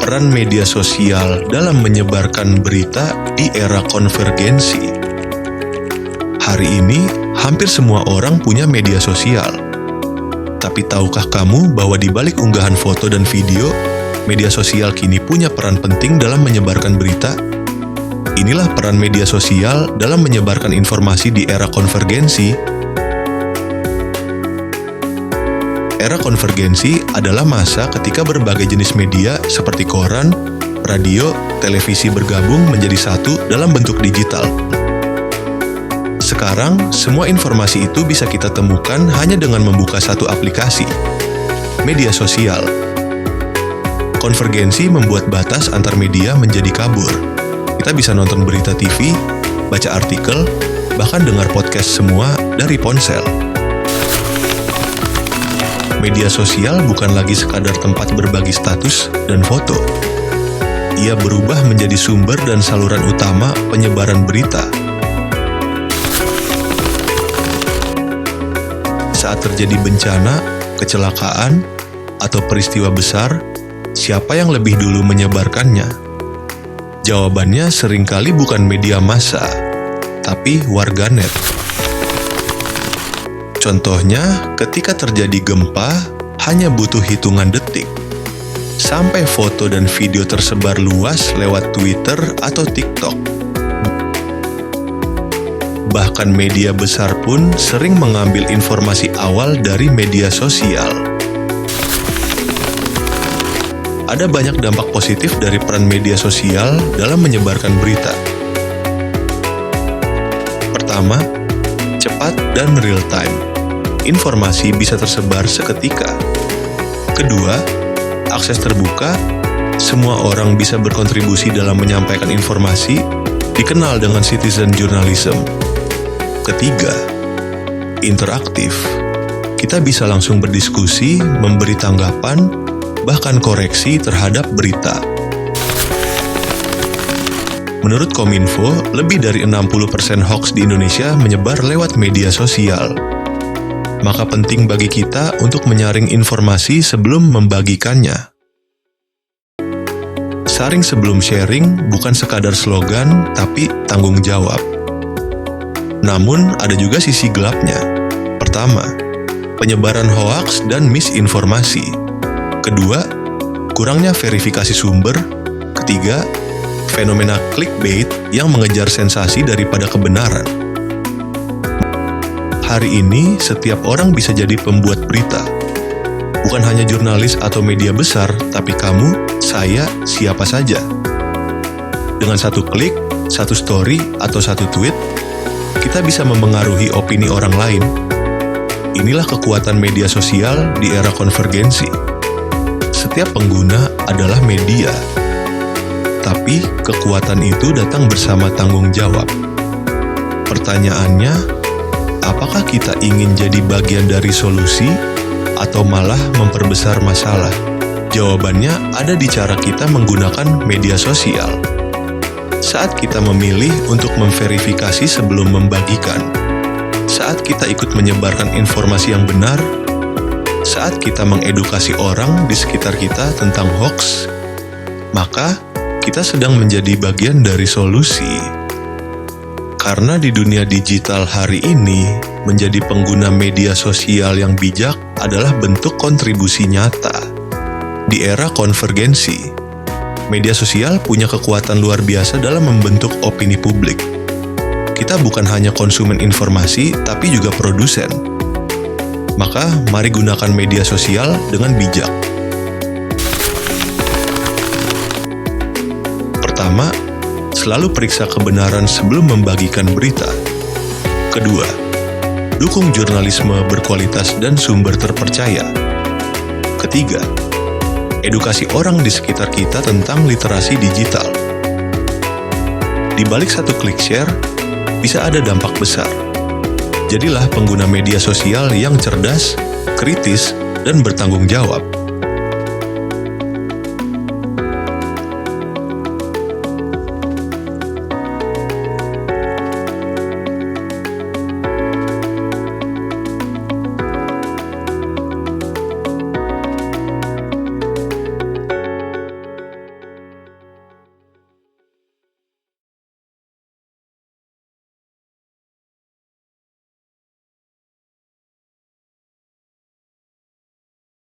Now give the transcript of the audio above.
peran media sosial dalam menyebarkan berita di era konvergensi. Hari ini, hampir semua orang punya media sosial. Tapi tahukah kamu bahwa di balik unggahan foto dan video, media sosial kini punya peran penting dalam menyebarkan berita? Inilah peran media sosial dalam menyebarkan informasi di era konvergensi. Era konvergensi adalah masa ketika berbagai jenis media seperti koran, radio, televisi bergabung menjadi satu dalam bentuk digital. Sekarang, semua informasi itu bisa kita temukan hanya dengan membuka satu aplikasi, media sosial. Konvergensi membuat batas antar media menjadi kabur. Kita bisa nonton berita TV, baca artikel, bahkan dengar podcast semua dari ponsel. Media sosial bukan lagi sekadar tempat berbagi status dan foto. Ia berubah menjadi sumber dan saluran utama penyebaran berita. Saat terjadi bencana, kecelakaan, atau peristiwa besar, siapa yang lebih dulu menyebarkannya? Jawabannya seringkali bukan media massa, tapi warganet. Contohnya, ketika terjadi gempa, hanya butuh hitungan detik. Sampai foto dan video tersebar luas lewat Twitter atau TikTok. Bahkan media besar pun sering mengambil informasi awal dari media sosial. Ada banyak dampak positif dari peran media sosial dalam menyebarkan berita. Pertama, cepat dan real time. Informasi bisa tersebar seketika. Kedua, akses terbuka. Semua orang bisa berkontribusi dalam menyampaikan informasi, dikenal dengan citizen journalism. Ketiga, interaktif. Kita bisa langsung berdiskusi, memberi tanggapan, bahkan koreksi terhadap berita. Menurut Kominfo, lebih dari 60% hoax di Indonesia menyebar lewat media sosial. Maka penting bagi kita untuk menyaring informasi sebelum membagikannya. Saring sebelum sharing bukan sekadar slogan, tapi tanggung jawab. Namun, ada juga sisi gelapnya. Pertama, penyebaran hoaks dan misinformasi. Kedua, kurangnya verifikasi sumber. Ketiga, fenomena clickbait yang mengejar sensasi daripada kebenaran. Hari ini, setiap orang bisa jadi pembuat berita. Bukan hanya jurnalis atau media besar, tapi kamu, saya, siapa saja. Dengan satu klik, satu story, atau satu tweet, kita bisa memengaruhi opini orang lain. Inilah kekuatan media sosial di era konvergensi. Setiap pengguna adalah media. Tapi, kekuatan itu datang bersama tanggung jawab. Pertanyaannya, apakah kita ingin jadi bagian dari solusi atau malah memperbesar masalah? Jawabannya ada di cara kita menggunakan media sosial. Saat kita memilih untuk memverifikasi sebelum membagikan, saat kita ikut menyebarkan informasi yang benar, saat kita mengedukasi orang di sekitar kita tentang hoax, maka kita sedang menjadi bagian dari solusi. Karena di dunia digital hari ini, menjadi pengguna media sosial yang bijak adalah bentuk kontribusi nyata. Di era konvergensi, media sosial punya kekuatan luar biasa dalam membentuk opini publik. Kita bukan hanya konsumen informasi, tapi juga produsen. Maka, mari gunakan media sosial dengan bijak. Pertama, selalu periksa kebenaran sebelum membagikan berita. Kedua, dukung jurnalisme berkualitas dan sumber terpercaya. Ketiga, edukasi orang di sekitar kita tentang literasi digital. Di balik satu klik share, bisa ada dampak besar. Jadilah pengguna media sosial yang cerdas, kritis, dan bertanggung jawab.